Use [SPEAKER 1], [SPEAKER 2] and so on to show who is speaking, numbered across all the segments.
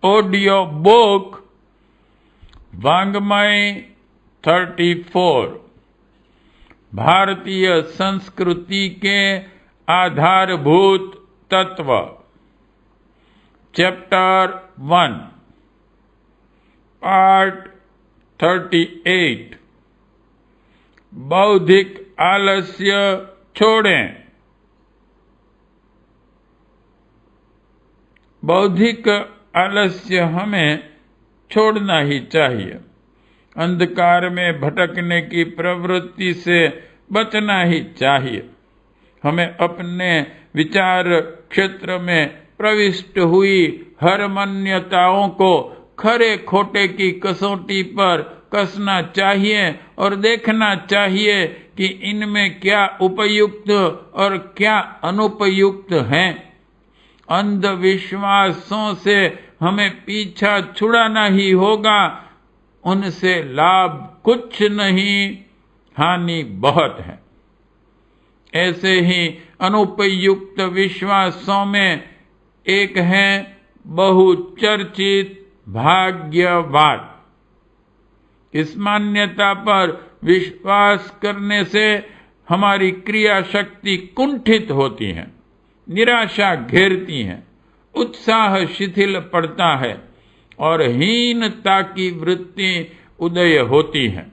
[SPEAKER 1] Audio book वाङ्मय 34 भारतीय संस्कृति के आधारभूत तत्व चैप्टर 1 पार्ट 38 बौद्धिक आलस्य छोड़ें। बौद्धिक आलस्य हमें छोड़ना ही चाहिए। अंधकार में भटकने की प्रवृत्ति से बचना ही चाहिए। हमें अपने विचार क्षेत्र में प्रविष्ट हुई हर मान्यताओं को खरे खोटे की कसौटी पर कसना चाहिए और देखना चाहिए कि इनमें क्या उपयुक्त और क्या अनुपयुक्त हैं। अंधविश्वासों से हमें पीछा छुड़ाना ही होगा। उनसे लाभ कुछ नहीं, हानि बहुत है। ऐसे ही अनुपयुक्त विश्वासों में एक है बहुचर्चित भाग्यवाद। इस मान्यता पर विश्वास करने से हमारी क्रिया शक्ति कुंठित होती है, निराशा घेरती है, उत्साह शिथिल पड़ता है और हीनता की वृत्ति उदय होती है।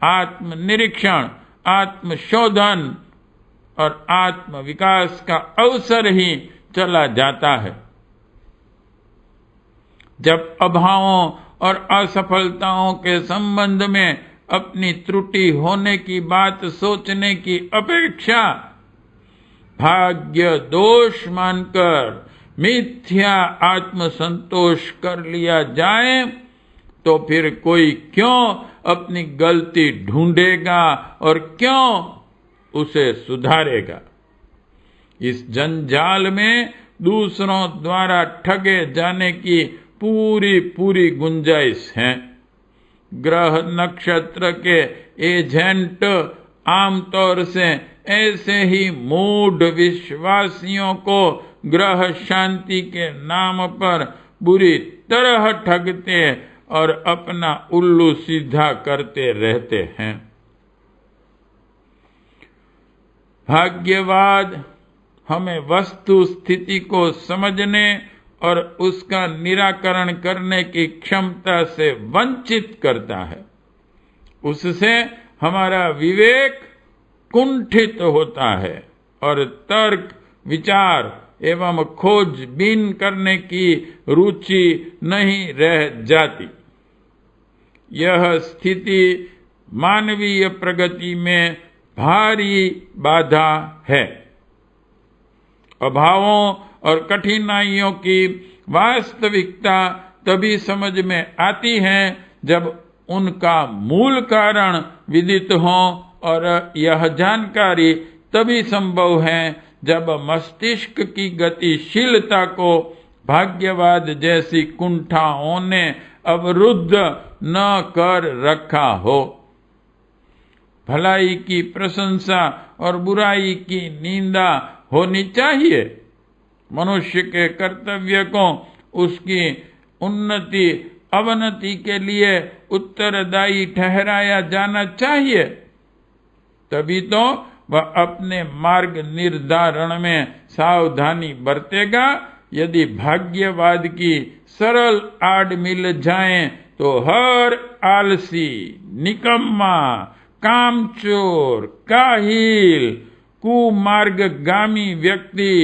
[SPEAKER 1] आत्मनिरीक्षण, आत्मशोधन और आत्म विकास का अवसर ही चला जाता है। जब अभावों और असफलताओं के संबंध में अपनी त्रुटि होने की बात सोचने की अपेक्षा भाग्य दोष मानकर मिथ्या आत्मसंतोष कर लिया जाए तो फिर कोई क्यों अपनी गलती ढूंढेगा और क्यों उसे सुधारेगा। इस जंजाल में दूसरों द्वारा ठगे जाने की पूरी गुंजाइश है। ग्रह नक्षत्र के एजेंट आमतौर से ऐसे ही मूढ़ विश्वासियों को ग्रह शांति के नाम पर बुरी तरह ठगते और अपना उल्लू सीधा करते रहते हैं। भाग्यवाद हमें वस्तु स्थिति को समझने और उसका निराकरण करने की क्षमता से वंचित करता है। उससे हमारा विवेक कुंठित होता है और तर्क, विचार एवं खोजबीन करने की रुचि नहीं रह जाती। यह स्थिति मानवीय प्रगति में भारी बाधा है। अभावों और कठिनाइयों की वास्तविकता तभी समझ में आती है जब उनका मूल कारण विदित हो, और यह जानकारी तभी संभव है जब मस्तिष्क की गतिशीलता को भाग्यवाद जैसी कुंठाओं ने अवरुद्ध न कर रखा हो। भलाई की प्रशंसा और बुराई की निंदा होनी चाहिए। मनुष्य के कर्तव्य को उसकी उन्नति अवनति के लिए उत्तरदायी ठहराया जाना चाहिए। तभी तो वह अपने मार्ग निर्धारण में सावधानी बरतेगा। यदि भाग्यवाद की सरल आड़ मिल जाए तो हर आलसी, निकम्मा, कामचोर, काहिल, कुमार्गगामी व्यक्ति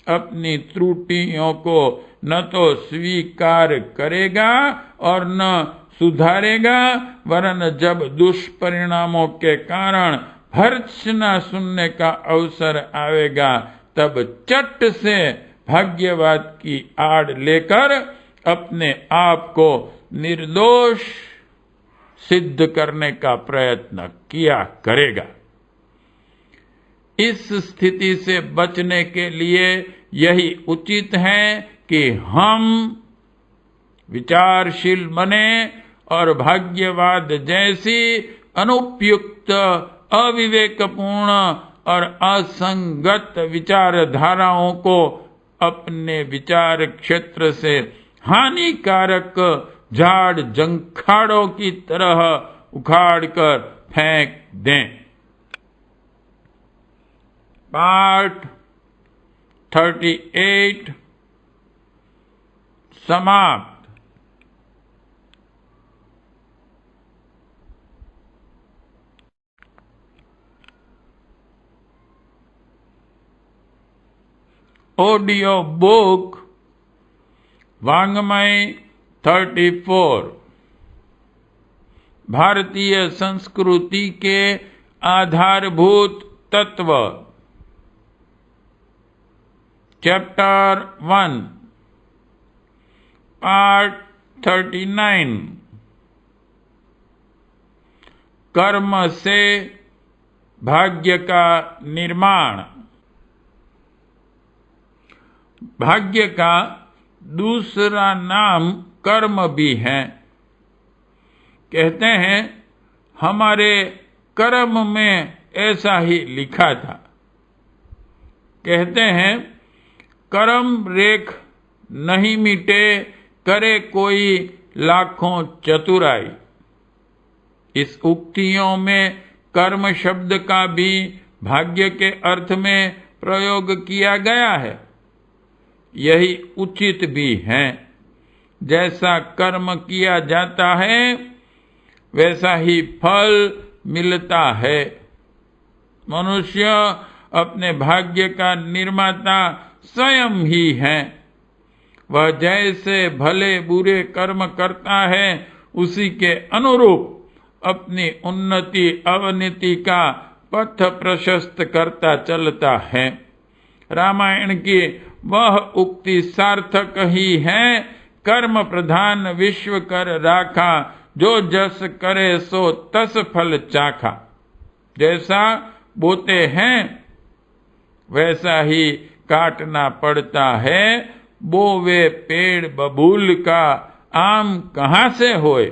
[SPEAKER 1] अपनी त्रुटियों को न तो स्वीकार करेगा और न सुधारेगा, वरन जब दुष्परिणामों के कारण भर्त्सना सुनने का अवसर आवेगा तब चट से भाग्यवाद की आड़ लेकर अपने आप को निर्दोष सिद्ध करने का प्रयत्न किया करेगा। इस स्थिति से बचने के लिए यही उचित है कि हम विचारशील बने और भाग्यवाद जैसी अनुपयुक्त, अविवेकपूर्ण और असंगत विचारधाराओं को अपने विचार क्षेत्र से हानिकारक झाड़ जंखाड़ों की तरह उखाड़कर फेंक दें। पाठ 38 समाप्त। ऑडियो बुक वाङ्मय 34 भारतीय संस्कृति के आधारभूत तत्व। चैप्टर 1 पार्ट 39 कर्म से भाग्य का निर्माण। भाग्य का दूसरा नाम कर्म भी है। कहते हैं हमारे कर्म में ऐसा ही लिखा था। कहते हैं कर्म रेख नहीं मिटे, करे कोई लाखों चतुराई। इस उक्तियों में कर्म शब्द का भी भाग्य के अर्थ में प्रयोग किया गया है। यही उचित भी है। जैसा कर्म किया जाता है वैसा ही फल मिलता है। मनुष्य अपने भाग्य का निर्माता स्वयं ही है। वह जैसे भले बुरे कर्म करता है उसी के अनुरूप अपनी उन्नति अवनति का पथ प्रशस्त करता चलता है। रामायण की वह उक्ति सार्थक ही है, कर्म प्रधान विश्व कर राखा, जो जस करे सो तस फल चाखा। जैसा बोते हैं वैसा ही काटना पड़ता है। बोवे पेड़ बबूल का, आम कहाँ से होए।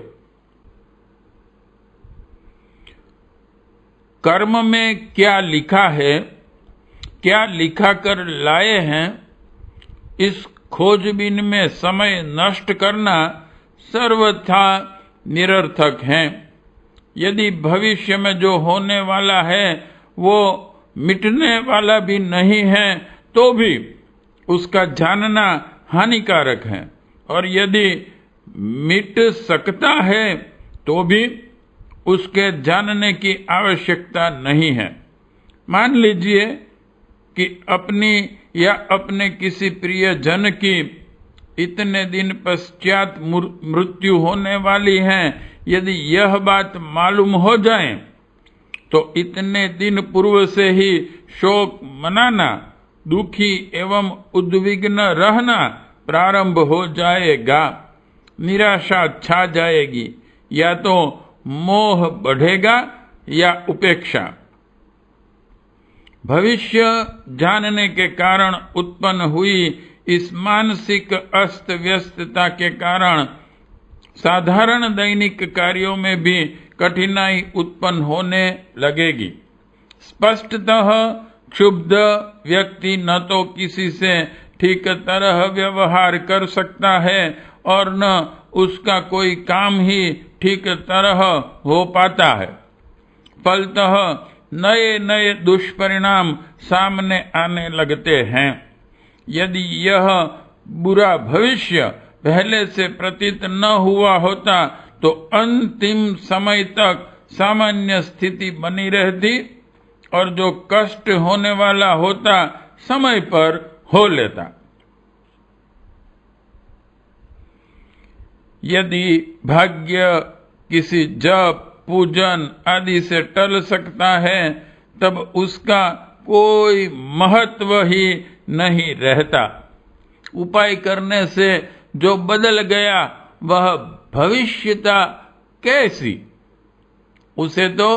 [SPEAKER 1] कर्म में क्या लिखा है, क्या लिखा कर लाए हैं, इस खोजबीन में समय नष्ट करना सर्वथा निरर्थक है। यदि भविष्य में जो होने वाला है वो मिटने वाला भी नहीं है तो भी उसका जानना हानिकारक है, और यदि मिट सकता है तो भी उसके जानने की आवश्यकता नहीं है। मान लीजिए कि अपनी या अपने किसी प्रिय जन की इतने दिन पश्चात मृत्यु होने वाली है। यदि यह बात मालूम हो जाए तो इतने दिन पूर्व से ही शोक मनाना, दुखी एवं उद्विग्न रहना प्रारंभ हो जाएगा। निराशा छा जाएगी, या तो मोह बढ़ेगा या उपेक्षा। भविष्य जानने के कारण उत्पन्न हुई इस मानसिक अस्त व्यस्तता के कारण साधारण दैनिक कार्यों में भी कठिनाई उत्पन्न होने लगेगी। स्पष्टतः क्षुब्ध व्यक्ति न तो किसी से ठीक तरह व्यवहार कर सकता है और न उसका कोई काम ही ठीक तरह हो पाता है। फलतः नए नए दुष्परिणाम सामने आने लगते हैं। यदि यह बुरा भविष्य पहले से प्रतीत न हुआ होता तो अंतिम समय तक सामान्य स्थिति बनी रहती और जो कष्ट होने वाला होता समय पर हो लेता। यदि भाग्य किसी जप पूजन आदि से टल सकता है तब उसका कोई महत्व ही नहीं रहता। उपाय करने से जो बदल गया वह भविष्यता कैसी। उसे तो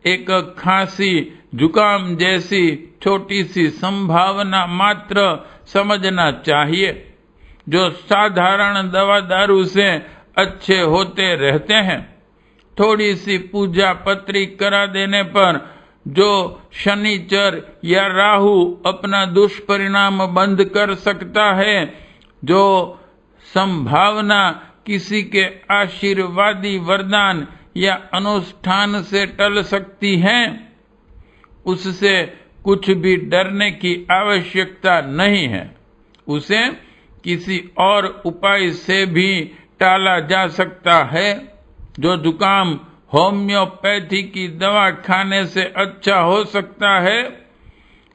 [SPEAKER 1] एक खांसी जुकाम जैसी छोटी सी संभावना मात्र समझना चाहिए, जो साधारण दवा दारू से अच्छे होते रहते हैं। थोड़ी सी पूजा पत्री करा देने पर जो शनिचर या राहु अपना दुष्परिणाम बंद कर सकता है, जो संभावना किसी के आशीर्वादी वरदान या अनुष्ठान से टल सकती है, उससे कुछ भी डरने की आवश्यकता नहीं है। उसे किसी और उपाय से भी टाला जा सकता है। जो जुकाम होम्योपैथी की दवा खाने से अच्छा हो सकता है,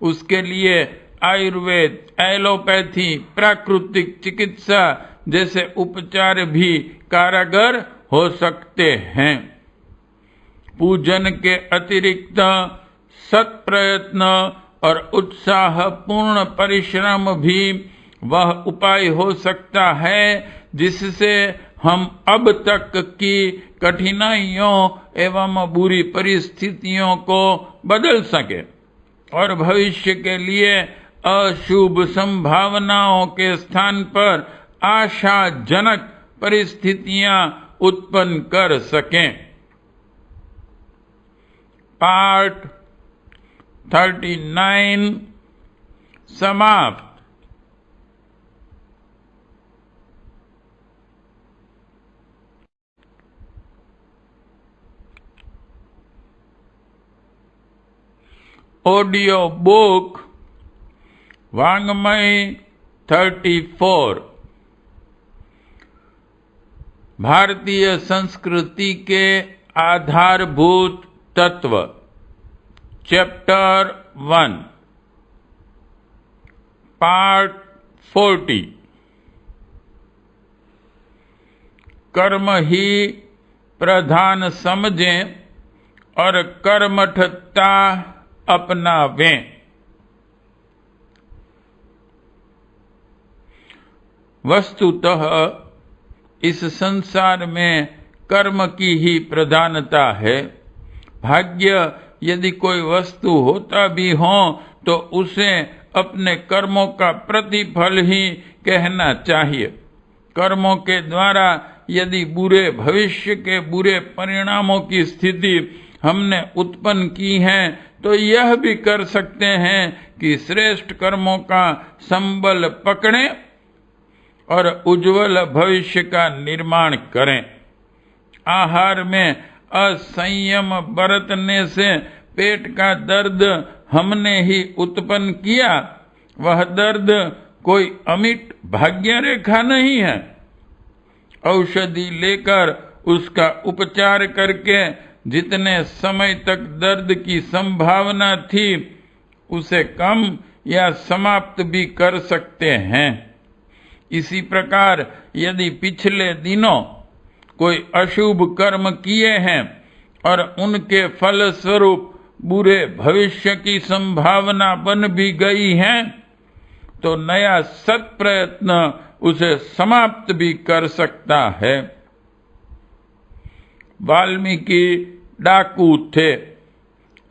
[SPEAKER 1] उसके लिए आयुर्वेद, एलोपैथी, प्राकृतिक चिकित्सा जैसे उपचार भी कारगर हो सकते हैं। पूजन के अतिरिक्त सत प्रयत्न और उत्साहपूर्ण परिश्रम भी वह उपाय हो सकता है जिससे हम अब तक की कठिनाइयों एवं बुरी परिस्थितियों को बदल सके और भविष्य के लिए अशुभ संभावनाओं के स्थान पर आशाजनक परिस्थितियां उत्पन्न कर सकें। पार्ट 39 समाप्त। ऑडियो बुक वाङ्मय 34 भारतीय संस्कृति के आधारभूत तत्व, चैप्टर 1, पार्ट 40। कर्म ही प्रधान समझें और कर्मठता अपनावें। वस्तुतः इस संसार में कर्म की ही प्रधानता है। भाग्य यदि कोई वस्तु होता भी हो तो उसे अपने कर्मों का प्रतिफल ही कहना चाहिए। कर्मों के द्वारा यदि बुरे भविष्य के बुरे परिणामों की स्थिति हमने उत्पन्न की है तो यह भी कर सकते हैं कि श्रेष्ठ कर्मों का संबल पकड़ें और उज्जवल भविष्य का निर्माण करें। आहार में असंयम बरतने से पेट का दर्द हमने ही उत्पन्न किया। वह दर्द कोई अमिट भाग्य रेखा नहीं है। औषधि लेकर उसका उपचार करके जितने समय तक दर्द की संभावना थी उसे कम या समाप्त भी कर सकते हैं। इसी प्रकार यदि पिछले दिनों कोई अशुभ कर्म किए हैं और उनके फल स्वरूप बुरे भविष्य की संभावना बन भी गई है तो नया सत प्रयत्न उसे समाप्त भी कर सकता है। वाल्मीकि डाकू थे।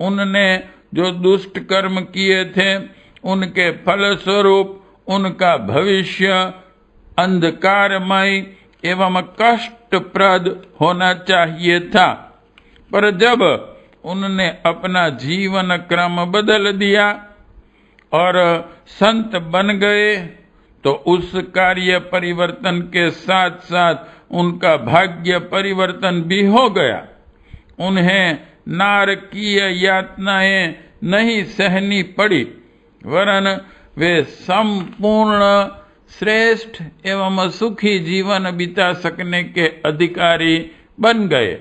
[SPEAKER 1] उनने जो दुष्ट कर्म किए थे उनके फलस्वरूप उनका भविष्य अंधकारमय एवं कष्टप्रद होना चाहिए था, पर जब उनने अपना जीवन क्रम बदल दिया और संत बन गए तो उस कार्य परिवर्तन के साथ साथ उनका भाग्य परिवर्तन भी हो गया। उन्हें नारकीय यातनाएं नहीं सहनी पड़ी, वरन वे संपूर्ण श्रेष्ठ एवं सुखी जीवन बिता सकने के अधिकारी बन गए।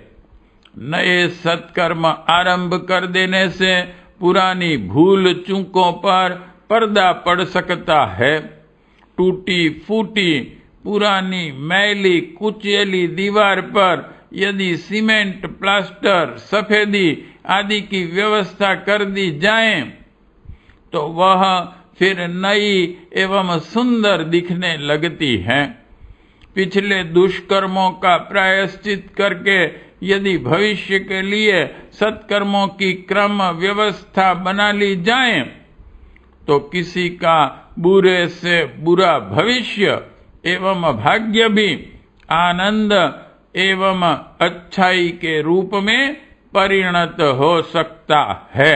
[SPEAKER 1] नए सत्कर्म आरंभ कर देने से पुरानी भूल चूकों पर पर्दा पड़ सकता है। टूटी फूटी पुरानी मैली कुचैली दीवार पर यदि सीमेंट, प्लास्टर, सफेदी आदि की व्यवस्था कर दी जाए तो वह फिर नई एवं सुंदर दिखने लगती है। पिछले दुष्कर्मों का प्रायश्चित करके यदि भविष्य के लिए सत्कर्मों की क्रम व्यवस्था बना ली जाए तो किसी का बुरे से बुरा भविष्य एवं भाग्य भी आनंद एवं अच्छाई के रूप में परिणत हो सकता है।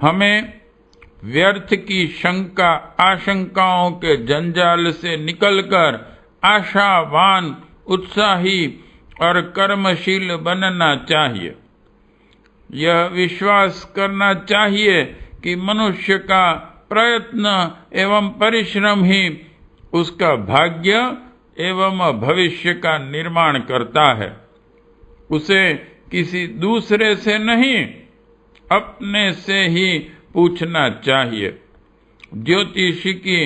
[SPEAKER 1] हमें व्यर्थ की शंका आशंकाओं के जंजाल से निकलकर आशावान, उत्साही और कर्मशील बनना चाहिए। यह विश्वास करना चाहिए कि मनुष्य का प्रयत्न एवं परिश्रम ही उसका भाग्य एवं भविष्य का निर्माण करता है। उसे किसी दूसरे से नहीं, अपने से ही पूछना चाहिए। ज्योतिषी की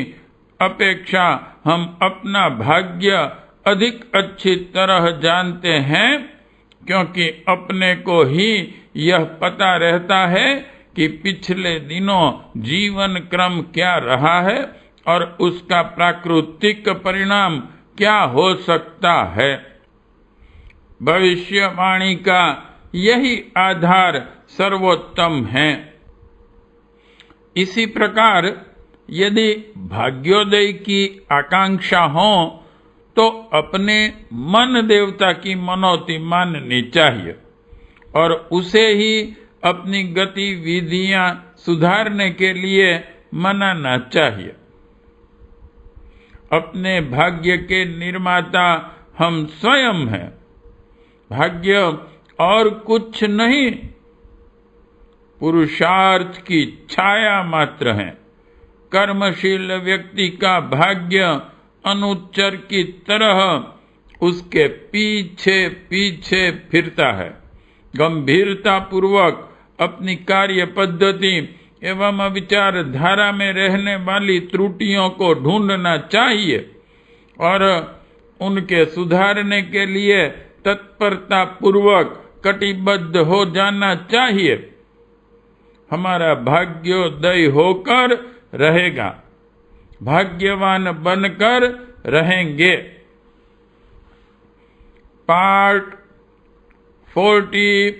[SPEAKER 1] अपेक्षा हम अपना भाग्य अधिक अच्छी तरह जानते हैं, क्योंकि अपने को ही यह पता रहता है कि पिछले दिनों जीवन क्रम क्या रहा है और उसका प्राकृतिक परिणाम क्या हो सकता है। भविष्यवाणी का यही आधार सर्वोत्तम है। इसी प्रकार यदि भाग्योदय की आकांक्षा हो तो अपने मन देवता की मनौती माननी चाहिए और उसे ही अपनी गतिविधियां सुधारने के लिए मनाना चाहिए। अपने भाग्य के निर्माता हम स्वयं हैं। भाग्य और कुछ नहीं, पुरुषार्थ की छाया मात्र है। कर्मशील व्यक्ति का भाग्य अनुच्चर की तरह उसके पीछे पीछे फिरता है। गंभीरता पूर्वक अपनी कार्य पद्धति एवं विचारधारा में रहने वाली त्रुटियों को ढूंढना चाहिए और उनके सुधारने के लिए तत्परता पूर्वक कटिबद्ध हो जाना चाहिए। हमारा भाग्योदय होकर रहेगा, भाग्यवान बनकर रहेंगे। पार्ट 40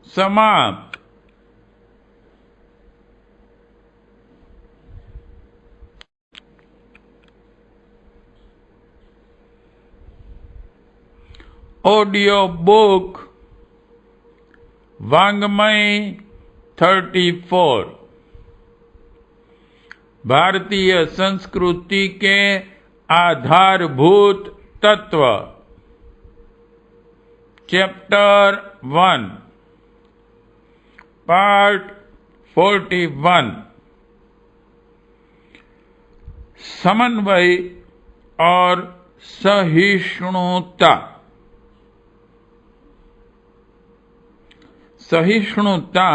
[SPEAKER 1] समाप्त। ऑडियो बुक वांग्मय 34 भारतीय संस्कृति के आधारभूत तत्व, चैप्टर 1, पार्ट 41 समन्वय और सहिष्णुता। सहिष्णुता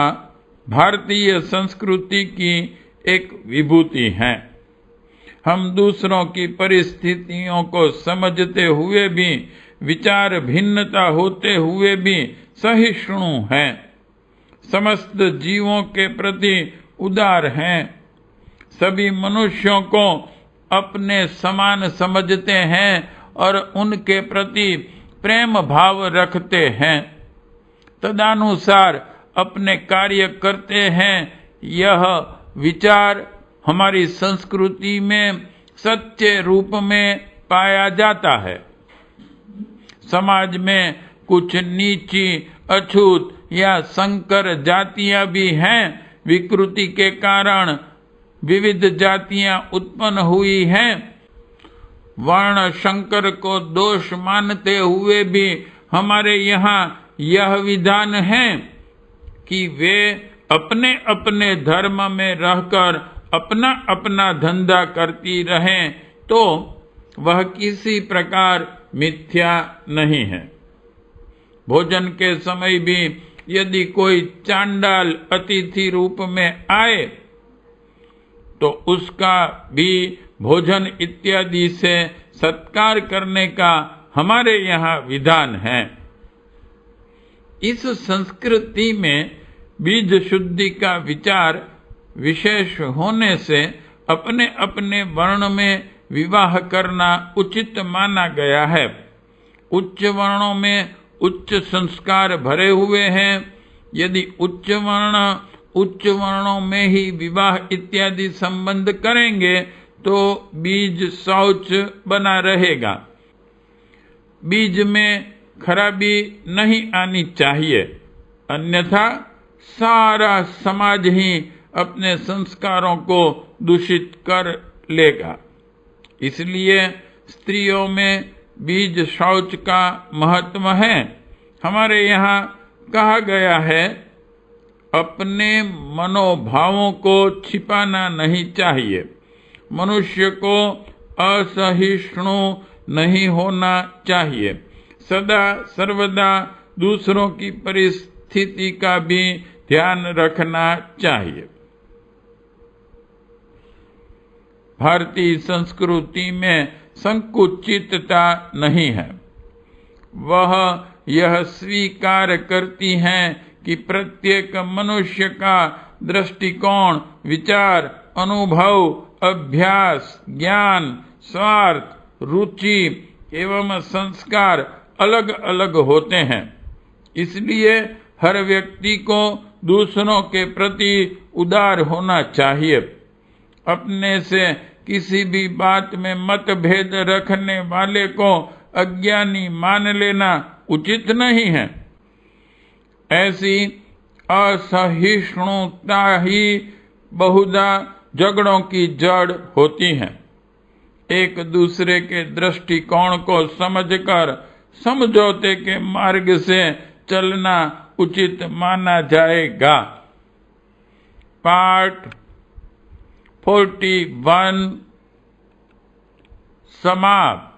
[SPEAKER 1] भारतीय संस्कृति की एक विभूति है। हम दूसरों की परिस्थितियों को समझते हुए भी, विचार भिन्नता होते हुए भी सहिष्णु हैं। समस्त जीवों के प्रति उदार हैं। सभी मनुष्यों को अपने समान समझते हैं और उनके प्रति प्रेम भाव रखते हैं। तदनुसार अपने कार्य करते हैं। यह विचार हमारी संस्कृति में सच्चे रूप में पाया जाता है। समाज में कुछ नीची, अछूत या संकर जातियां भी हैं। विकृति के कारण विविध जातियां उत्पन्न हुई हैं। वर्ण संकर को दोष मानते हुए भी हमारे यहाँ यह विधान है कि वे अपने अपने धर्म में रहकर अपना अपना धंधा करती रहें, तो वह किसी प्रकार मिथ्या नहीं है। भोजन के समय भी यदि कोई चांडाल अतिथि रूप में आए तो उसका भी भोजन इत्यादि से सत्कार करने का हमारे यहाँ विधान है। इस संस्कृति में बीज शुद्धि का विचार विशेष होने से अपने अपने वर्ण में विवाह करना उचित माना गया है। उच्च वर्णों में उच्च संस्कार भरे हुए हैं। यदि उच्च वर्णों में ही विवाह इत्यादि संबंध करेंगे तो बीज शौच बना रहेगा। बीज में खराबी नहीं आनी चाहिए, अन्यथा सारा समाज ही अपने संस्कारों को दूषित कर लेगा। इसलिए स्त्रियों में बीज शौच का महत्व है। हमारे यहाँ कहा गया है, अपने मनोभावों को छिपाना नहीं चाहिए। मनुष्य को असहिष्णु नहीं होना चाहिए। सदा सर्वदा दूसरों की परिस्थिति का भी ध्यान रखना चाहिए। भारतीय संस्कृति में संकुचितता नहीं है। वह यह स्वीकार करती हैं कि प्रत्येक मनुष्य का दृष्टिकोण, विचार, अनुभव, अभ्यास, ज्ञान, स्वार्थ, रुचि एवं संस्कार अलग अलग होते हैं। इसलिए हर व्यक्ति को दूसरों के प्रति उदार होना चाहिए। अपने से किसी भी बात में मतभेद रखने वाले को अज्ञानी मान लेना उचित नहीं है। ऐसी असहिष्णुता ही बहुधा झगड़ों की जड़ होती है। एक दूसरे के दृष्टिकोण को समझकर समझौते के मार्ग से चलना उचित माना जाएगा। पाठ 41 समाप्त।